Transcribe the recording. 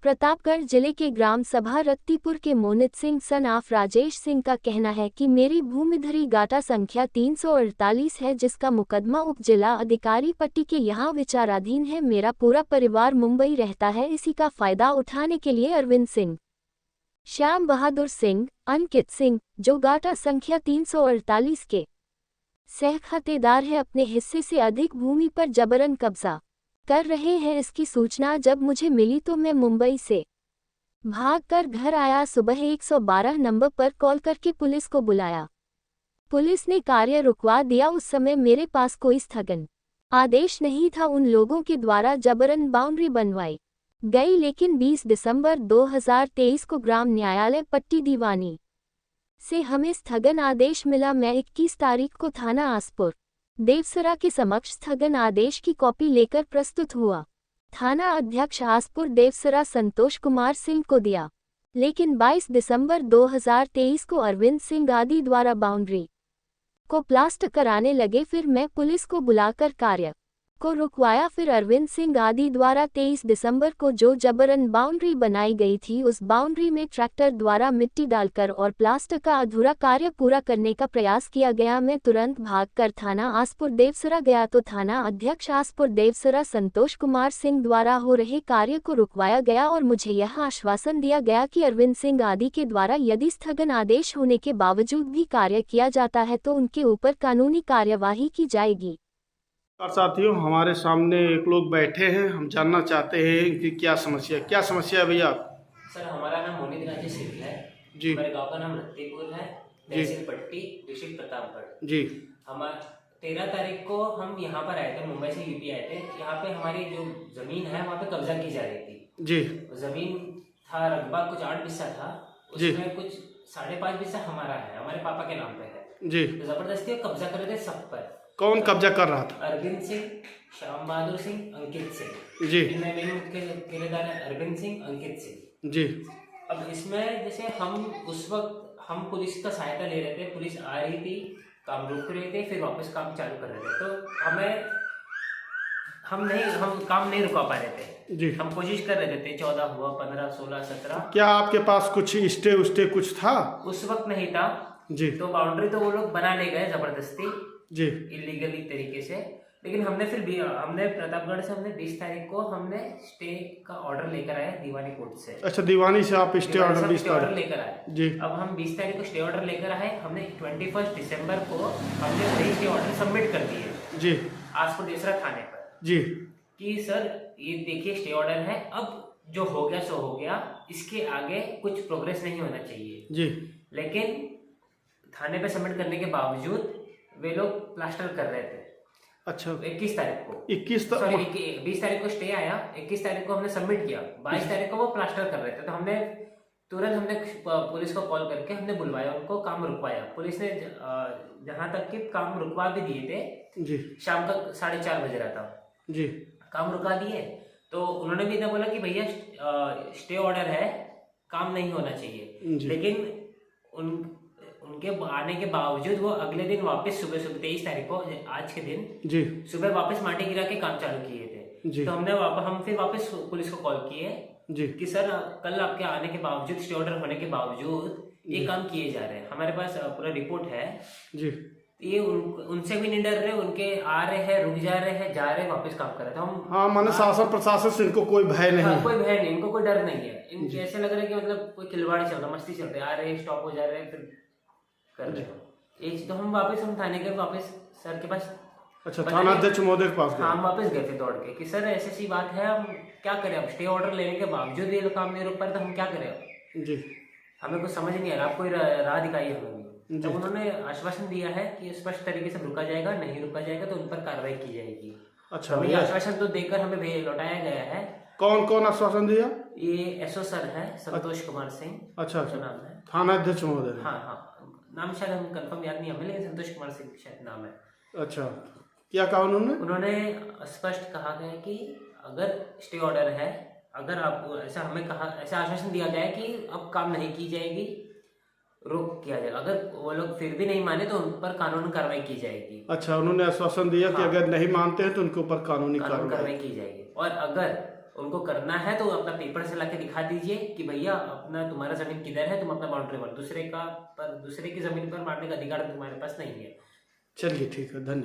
प्रतापगढ़ जिले के ग्राम सभा रत्तीपुर के मोनित सिंह सन ऑफ राजेश सिंह का कहना है कि मेरी भूमिधरी गाटा संख्या 348 है, जिसका मुकदमा उप जिला अधिकारी पट्टी के यहाँ विचाराधीन है। मेरा पूरा परिवार मुंबई रहता है। इसी का फायदा उठाने के लिए अरविंद सिंह, श्याम बहादुर सिंह, अंकित सिंह, जो गाटा संख्या 348 के सहखातेदार है, अपने हिस्से से अधिक भूमि पर जबरन कब्जा कर रहे हैं। इसकी सूचना जब मुझे मिली तो मैं मुंबई से भागकर घर आया। सुबह 112 नंबर पर कॉल करके पुलिस को बुलाया। पुलिस ने कार्य रुकवा दिया। उस समय मेरे पास कोई स्थगन आदेश नहीं था। उन लोगों के द्वारा जबरन बाउंड्री बनवाई गई, लेकिन 20 दिसंबर 2023 को ग्राम न्यायालय पट्टी दीवानी से हमें स्थगन आदेश मिला। मैं 21 तारीख को थाना आसपुर देवसरा के समक्ष स्थगन आदेश की कॉपी लेकर प्रस्तुत हुआ। थाना अध्यक्ष आसपुर देवसरा संतोष कुमार सिंह को दिया, लेकिन 22 दिसंबर 2023 को अरविंद सिंह आदि द्वारा बाउंड्री को प्लास्टर कराने लगे। फिर मैं पुलिस को बुलाकर कार्य को रुकवाया। फिर अरविंद सिंह आदि द्वारा 23 दिसंबर को जो जबरन बाउंड्री बनाई गई थी, उस बाउंड्री में ट्रैक्टर द्वारा मिट्टी डालकर और प्लास्टर का अधूरा कार्य पूरा करने का प्रयास किया गया। मैं तुरंत भागकर थाना आसपुर देवसरा गया तो थाना अध्यक्ष आसपुर देवसरा संतोष कुमार सिंह द्वारा हो रहे कार्य को रुकवाया गया और मुझे यह आश्वासन दिया गया कि अरविंद सिंह आदि के द्वारा यदि स्थगन आदेश होने के बावजूद भी कार्य किया जाता है तो उनके ऊपर कानूनी कार्यवाही की जाएगी। और साथियों, हमारे सामने एक लोग बैठे हैं। हम जानना चाहते हैं कि क्या समस्या है भैया। सर, हमारा नाम मोनित राजेश सिंह है जी। हमारे गांव का नाम रत्तीपुर है, तहसील पट्टी, डिस्ट्रिक्ट प्रतापगढ़ जी। हम 13 तारीख को हम यहाँ पर आए थे, मुंबई से यूपी आए थे। यहाँ पे हमारी जो जमीन है वहाँ पे कब्जा की जा रही थी जी। जमीन था रकबा कुछ 8 बिस्सा था, उसमें कुछ 5.5 बिस्सा हमारा है, हमारे पापा के नाम पे है जी। तो जबरदस्ती कब्जा कर रहे थे सब पर। कौन कब्जा कर रहा था? अरविंद सिंह, श्याम बहादुर सिंह, अंकित सिंह जी। इनमें मेरे मुख्य किराएदार है अरविंद सिंह, अंकित सिंह जी। अब इसमें जैसे हम उस वक्त हम पुलिस का सहायता ले रहे थे, पुलिस आ रही थी, काम रोक रहे थे, फिर वापस काम चालू कर रहे थे, तो हम काम नहीं रुका पा रहे थे जी। हम कोशिश कर रहे थे, 14 हुआ, 15, 16, 17। क्या आपके पास कुछ स्टे कुछ था? उस वक्त नहीं था जी। तो बाउंड्री तो वो लोग बना ले गए जबरदस्ती जी, इलीगली तरीके से। लेकिन हमने प्रतापगढ़ से 20 तारीख को हमने स्टे का ऑर्डर लेकर आए दीवानी कोर्ट से। अच्छा, दीवानी से आप स्टे ऑर्डर 20 तारीख लेकर आए जी। अब हम 20 तारीख को स्टे ऑर्डर लेकर आए। हमने 21 दिसंबर को हमने वही स्टे ऑर्डर सबमिट कर दिए जी आसपुर देवसरा थाने पर जी, कि सर ये देखिए स्टे ऑर्डर है, अब जो हो गया सो हो गया, इसके आगे कुछ प्रोग्रेस नहीं होना चाहिए जी। लेकिन थाने पे सबमिट करने के बावजूद वे लोग प्लास्टर कर रहे थे। अच्छा, 21 तारीख को 20 तारीख को स्टे आया, 21 तारीख को हमने सबमिट किया, 22 तारीख को वो प्लास्टर कर रहे थे। तो हमने पुलिस को कॉल करके हमने बुलवाया, उनको काम रुकवाया। पुलिस ने जहां तक कि काम रुकवा भी दिए थे जी। शाम का 4:30 बज रहा था जी, काम रुका दिए। तो उन्होंने भी इतना बोला कि भैया स्टे ऑर्डर है, काम नहीं होना चाहिए। लेकिन उनके आने के बावजूद वो अगले दिन वापस सुबह 23 तारीख को, आज के दिन जी, सुबह वापस माटी गिरा के काम चालू किए थे जी। तो हम फिर वापस पुलिस को कॉल किए जी कि सर कल आपके आने के बावजूद, स्टे ऑर्डर होने के बावजूद ये काम किए जा रहे हैं। हमारे पास पूरा रिपोर्ट है जी। ये उनसे भी नहीं डर रहे, उनके आ रहे हैं, रुक जा रहे हैं, जा रहे हैं, वापस काम कर रहे थे हम। हाँ, माने शासन प्रशासन से इनको कोई भय नहीं है। कोई भय नहीं, इनको कोई डर नहीं है। इनको ऐसे लग रहा है कि मतलब कोई खिलवाड़ चल रहा, मस्ती चल रही, आ रहे हैं, स्टॉप हो जा रहे हैं, फिर कर रहे हो। तो हम थाने के वापस सर के पास, अच्छा, थाना अध्यक्ष महोदय के पास गए। हम वापस गए थे दौड़ के कि सर ऐसी बात है, हम क्या करें, अब स्टे ऑर्डर लेने के बावजूद ये लोग काम नहीं रोक पा रहे, तो हम क्या करें जी। हमें कुछ समझ नहीं आ रहा, आप कोई राह दिखाई हमें। जब उन्होंने आश्वासन दिया है कि स्पष्ट तरीके से रुका जाएगा, नहीं रुका जाएगा तो उन पर कार्रवाई की जाएगी। अच्छा, हमें आश्वासन तो देकर हमें लौटाया गया है। कौन आश्वासन दिया? ये एसओ सर है संतोष कुमार सिंह। अच्छा, नाम है, थाना अध्यक्ष महोदय। हाँ, नाम शायद हम कंफर्म याद नहीं हमें, लेकिन संतोष कुमार सिंह शायद नाम है। अच्छा, क्या कहा उन्होंने स्पष्ट कहा गया कि अगर स्टे ऑर्डर है, अगर आप ऐसा हमें कहा, ऐसा आश्वासन दिया गया है कि अब काम नहीं की जाएगी, रोक किया जाएगा। अगर वो लोग फिर भी नहीं माने तो उन पर कानूनी कार्रवाई की जाएगी। अच्छा, उन्होंने आश्वासन दिया कि अगर नहीं मानते हैं तो उनके ऊपर कानूनी कार्रवाई की जाएगी। और अगर उनको करना है तो अपना पेपर से लाके दिखा दीजिए कि भैया अपना तुम्हारा जमीन किधर है, तुम अपना बाउंड्री मार, दूसरे की जमीन पर मारने का अधिकार तुम्हारे पास नहीं है। चलिए ठीक है, धन्यवाद।